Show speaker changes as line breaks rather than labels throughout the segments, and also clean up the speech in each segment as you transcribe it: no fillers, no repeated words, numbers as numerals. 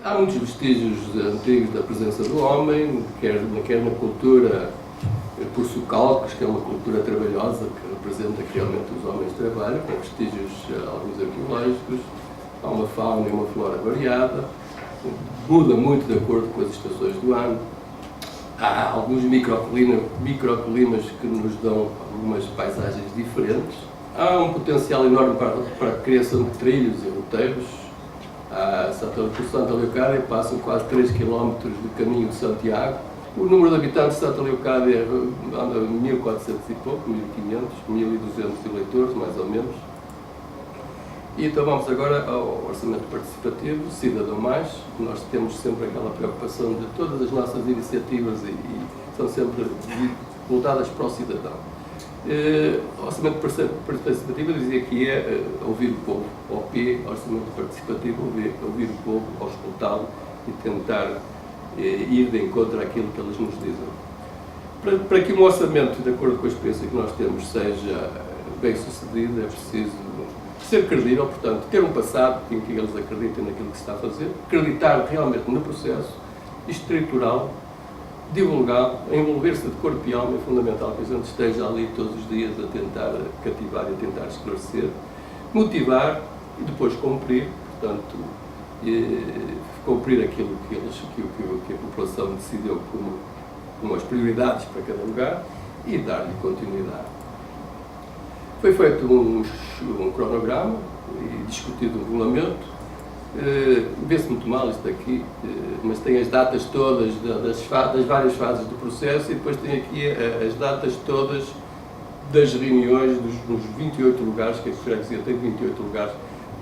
Há muitos vestígios antigos da presença do homem, quer na cultura por-socalcos, que é uma cultura trabalhosa, que representa que realmente os homens trabalham, com vestígios alguns arqueológicos. Há uma fauna e uma flora variada, muda muito de acordo com as estações do ano. Há alguns microclimas que nos dão algumas paisagens diferentes. Há um potencial enorme para a criação de trilhos e roteiros. Por Santa Leocádia passam quase 3 km de caminho de Santiago. O número de habitantes de Santa Leocádia anda 1400 e pouco, 1500, 1200 eleitores, mais ou menos. E então vamos agora ao orçamento participativo, Cidadão Mais. Nós temos sempre aquela preocupação de todas as nossas iniciativas e são sempre voltadas para o cidadão. O orçamento participativo dizia que é ouvir o povo, OP, orçamento participativo, ouvir o povo, auscultá-lo e tentar ir de encontro àquilo que eles nos dizem. Para que um orçamento, de acordo com a experiência que nós temos, seja bem sucedido, é preciso ser credível, portanto, ter um passado em que eles acreditem naquilo que se está a fazer, acreditar realmente no processo, estruturá-lo, divulgá-lo, envolver-se de corpo e alma. É fundamental que a gente esteja ali todos os dias a tentar cativar e a tentar esclarecer, motivar e depois cumprir, portanto, cumprir aquilo que a população decidiu como as prioridades para cada lugar e dar-lhe continuidade. Foi feito um cronograma e discutido um regulamento. Vê-se muito mal isto aqui, mas tem as datas todas das várias fases do processo e depois tem aqui as datas todas das reuniões dos 28 lugares, que a freguesia tem 28 lugares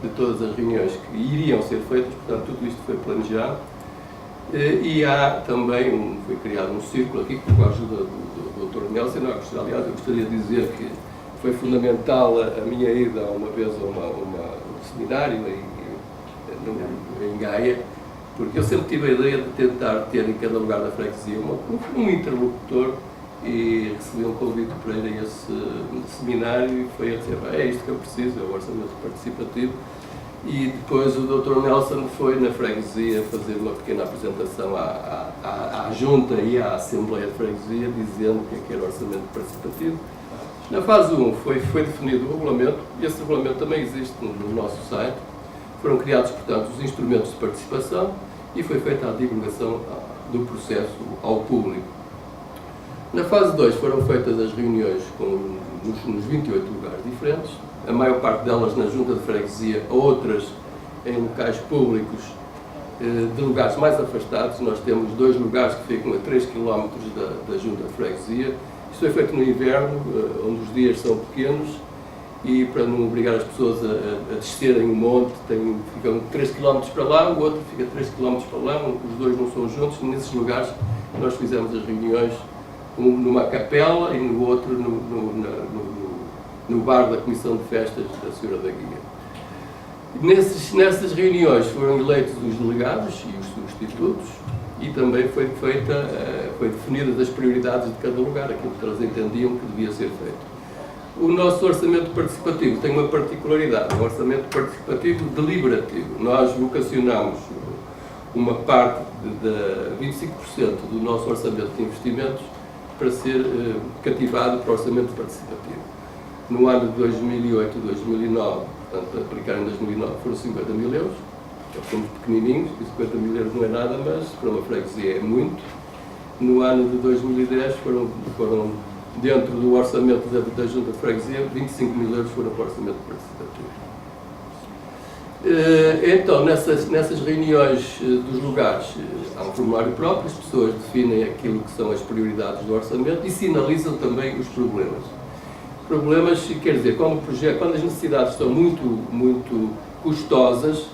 de todas as reuniões que iriam ser feitas, portanto tudo isto foi planejado. E há também, foi criado um círculo aqui com a ajuda do Dr. Nelson. Aliás, eu gostaria de dizer que foi fundamental a minha ida uma vez a um seminário em Gaia, porque eu sempre tive a ideia de tentar ter em cada lugar da freguesia um interlocutor e recebi um convite para ir a esse seminário e foi a dizer, é isto que eu preciso, é o orçamento participativo. E depois o Dr. Nelson foi na freguesia fazer uma pequena apresentação à junta e à Assembleia de Freguesia, dizendo o que era o orçamento participativo. Na fase 1 foi definido o regulamento, e esse regulamento também existe no nosso site. Foram criados, portanto, os instrumentos de participação e foi feita a divulgação do processo ao público. Na fase 2 foram feitas as reuniões nos 28 lugares diferentes, a maior parte delas na junta de freguesia, outras em locais públicos de lugares mais afastados. Nós temos 2 lugares que ficam a 3 km da junta de freguesia. Isto é feito no inverno, onde os dias são pequenos, e para não obrigar as pessoas a descerem o monte, ficam 3 km para lá, o outro fica 3 km para lá, os dois não são juntos. Nesses lugares nós fizemos as reuniões, um numa capela e no outro no bar da Comissão de Festas da Senhora da Guia. Nessas reuniões foram eleitos os delegados e os substitutos, e também foi definidas as prioridades de cada lugar, aquilo que eles entendiam que devia ser feito. O nosso orçamento participativo tem uma particularidade, um orçamento participativo deliberativo. Nós vocacionamos uma parte de 25% do nosso orçamento de investimentos para ser cativado para o orçamento participativo. No ano de 2008 e 2009, portanto, aplicar em 2009, foram 50 mil euros. Somos pequenininhos, e 50 mil euros não é nada, mas para uma freguesia é muito. No ano de 2010 foram dentro do orçamento da Junta de Freguesia, 25 mil euros foram para o orçamento participativo. Então, nessas reuniões dos lugares, há um formulário próprio, as pessoas definem aquilo que são as prioridades do orçamento e sinalizam também os problemas. Problemas, quer dizer, quando as necessidades são muito custosas,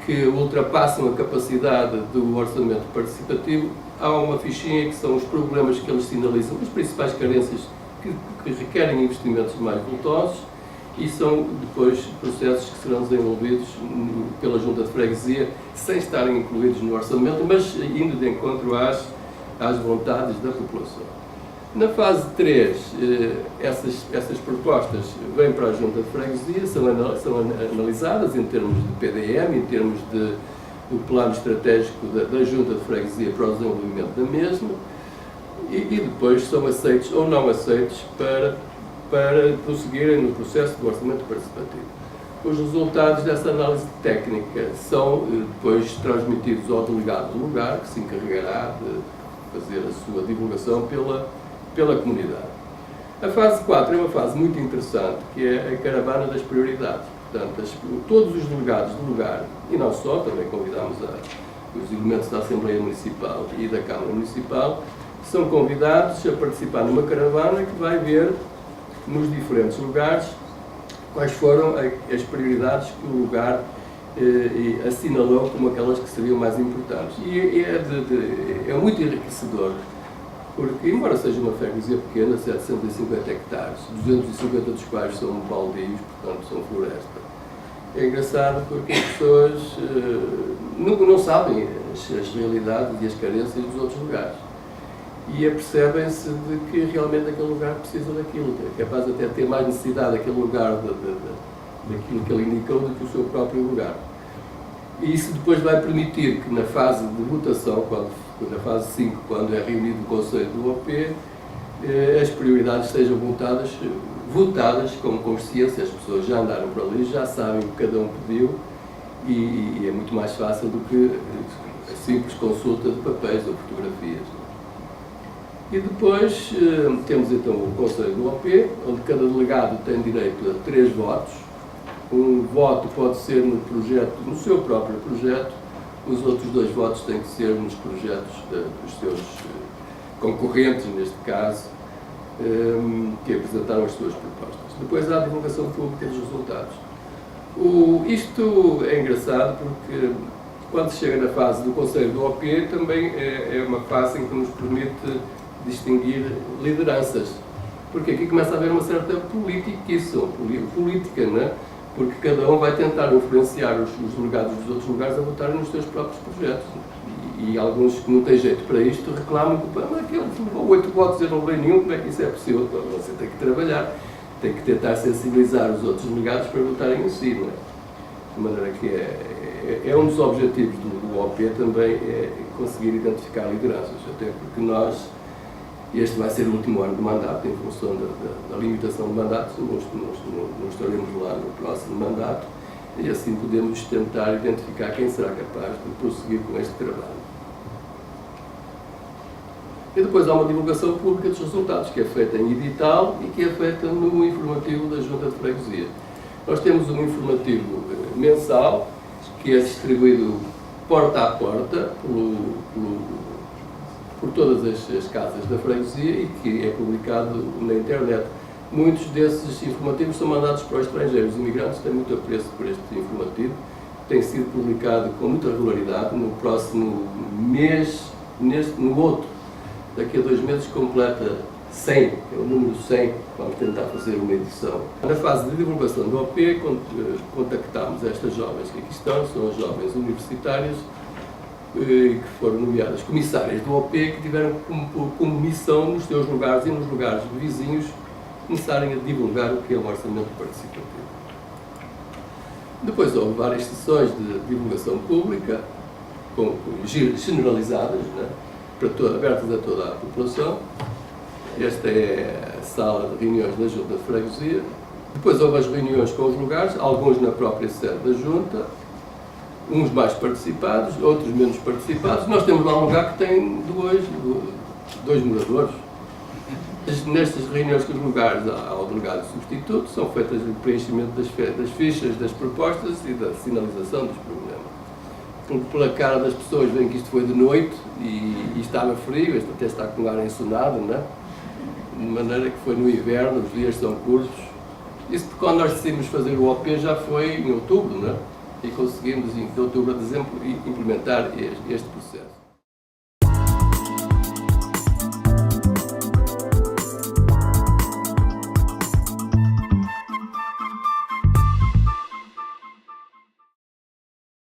que ultrapassam a capacidade do orçamento participativo, há uma fichinha que são os problemas que eles sinalizam, as principais carências que requerem investimentos mais voltosos, e são depois processos que serão desenvolvidos pela Junta de Freguesia, sem estarem incluídos no orçamento, mas indo de encontro às vontades da população. Na fase 3, essas propostas vêm para a Junta de Freguesia, são analisadas em termos de PDM, em termos do plano estratégico da Junta de Freguesia para o desenvolvimento da mesma e depois são aceitos ou não aceitos para prosseguirem no processo do orçamento participativo. Os resultados dessa análise técnica são depois transmitidos ao delegado do lugar, que se encarregará de fazer a sua divulgação pela comunidade. A fase 4 é uma fase muito interessante, que é a caravana das prioridades. Portanto, todos os delegados do lugar, e não só, também convidamos os elementos da Assembleia Municipal e da Câmara Municipal, são convidados a participar numa caravana que vai ver nos diferentes lugares quais foram as prioridades que o lugar assinalou como aquelas que seriam mais importantes. E é muito enriquecedor, porque, embora seja uma freguesia pequena, 750 hectares, 250 dos quais são baldios, portanto são floresta. É engraçado porque as pessoas não sabem as realidades e as carências dos outros lugares. E apercebem-se de que realmente aquele lugar precisa daquilo, que é capaz até ter mais necessidade daquele lugar, daquilo que ele indicou, do que o seu próprio lugar. E isso depois vai permitir que na fase de votação, na fase 5, quando é reunido o Conselho do OP, as prioridades sejam votadas com consciência, as pessoas já andaram por ali, já sabem o que cada um pediu e é muito mais fácil do que a simples consulta de papéis ou fotografias. E depois temos então o Conselho do OP, onde cada delegado tem direito a 3 votos. Um voto pode ser no seu próprio projeto, os outros 2 votos têm que ser nos projetos dos seus concorrentes, neste caso, que apresentaram as suas propostas. Depois há a divulgação pública dos resultados. Isto é engraçado porque quando chega na fase do Conselho do OP também é uma fase em que nos permite distinguir lideranças, porque aqui começa a haver uma certa política, não é? Porque cada um vai tentar influenciar os delegados dos outros lugares a votarem nos seus próprios projetos. E alguns que não têm jeito para isto reclamam que aquele levou 8 votos e eu não levei nenhum, como é que isso é possível? Então, você tem que trabalhar, tem que tentar sensibilizar os outros delegados para votarem em si, não é? De maneira que é um dos objetivos do OP também é conseguir identificar lideranças, até porque este vai ser o último ano de mandato, em função da limitação de mandatos, não estaremos lá no próximo mandato, e assim podemos tentar identificar quem será capaz de prosseguir com este trabalho. E depois há uma divulgação pública dos resultados, que é feita em edital e que é feita no informativo da Junta de Freguesia. Nós temos um informativo mensal, que é distribuído porta a porta por todas as casas da freguesia e que é publicado na internet. Muitos desses informativos são mandados para os estrangeiros. Os imigrantes têm muito apreço por este informativo. Tem sido publicado com muita regularidade. No próximo mês, no outro, daqui a 2 meses, completa 100, é o número 100. Vamos tentar fazer uma edição. Na fase de divulgação do OP, contactámos estas jovens que aqui estão, são as jovens universitárias, que foram nomeadas comissárias do OP, que tiveram como missão, nos seus lugares e nos lugares vizinhos, começarem a divulgar o que é o orçamento participativo. Depois houve várias sessões de divulgação pública, generalizadas, né, abertas a toda a população. Esta é a sala de reuniões da Junta de Freguesia. Depois houve as reuniões com os lugares, alguns na própria sede da Junta, uns mais participados, outros menos participados. Nós temos lá um lugar que tem dois moradores. Nestas reuniões com os lugares ao delegado substituto são feitas o preenchimento das fichas, das propostas e da sinalização dos problemas. Porque pela cara das pessoas veem que isto foi de noite e estava frio, este até está com o ar ensonado, não é? De maneira que foi no inverno, os dias são curtos. Isso porque quando nós decidimos fazer o OP já foi em outubro, não é? E conseguimos, de outubro a dezembro, implementar este processo.